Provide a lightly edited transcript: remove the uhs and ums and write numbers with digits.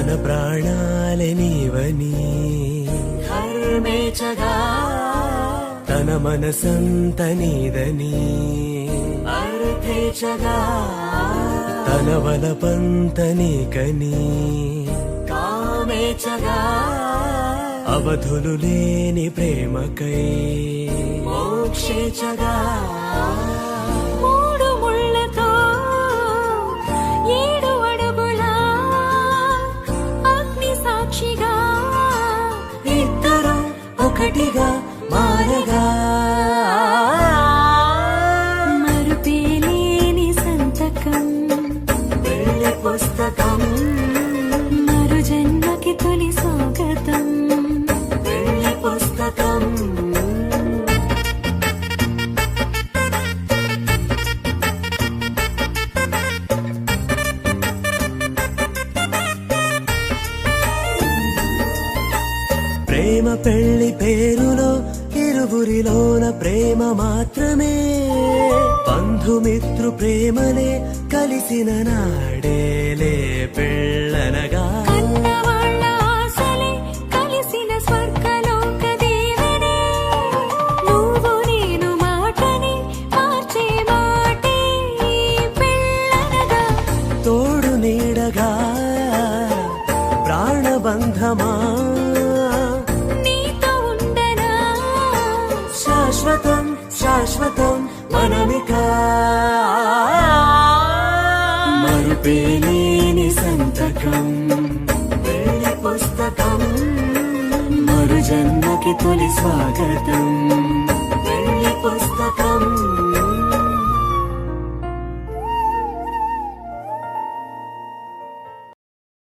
తన ప్రాణాలే నీవని హర్మేచగా తన మనసంత నీదని అర్థేచగా తన వలపంత నీకని కామేచగా అవధులు లేని ప్రేమకై మోక్షేచగా మూడు ముళ్ళతో 7 అడుగుల అగ్ని సాక్షిగా ఇద్దరు ఒకటిగా మారగా మరుపేలేని సంతకం పెళ్లి పుస్తకం మరు జన్మకి తొలి స్వాగతం పెళ్లి పుస్తకం ప్రేమ పెళ్లి పేరులో ఇరువురిలోన ప్రేమ మాత్రమే బంధుమిత్రు ప్రేమలే కలిసిన నాడేలే పెళ్ళనగా కన్నవాళ్ళ ఆశలే కలిసిన స్వర్గలోక దీవెనే నువ్వు నేను మాటని మార్చే మాటే పెళ్ళనగా తోడు నీడగా ప్రాణబంధమా నీతో ఉండనా శాశ్వతం శాశ్వతం మనమిక మరుపేలేని సంతకం పెళ్లి పుస్తకం మరు జన్మకి తొలి స్వాగతం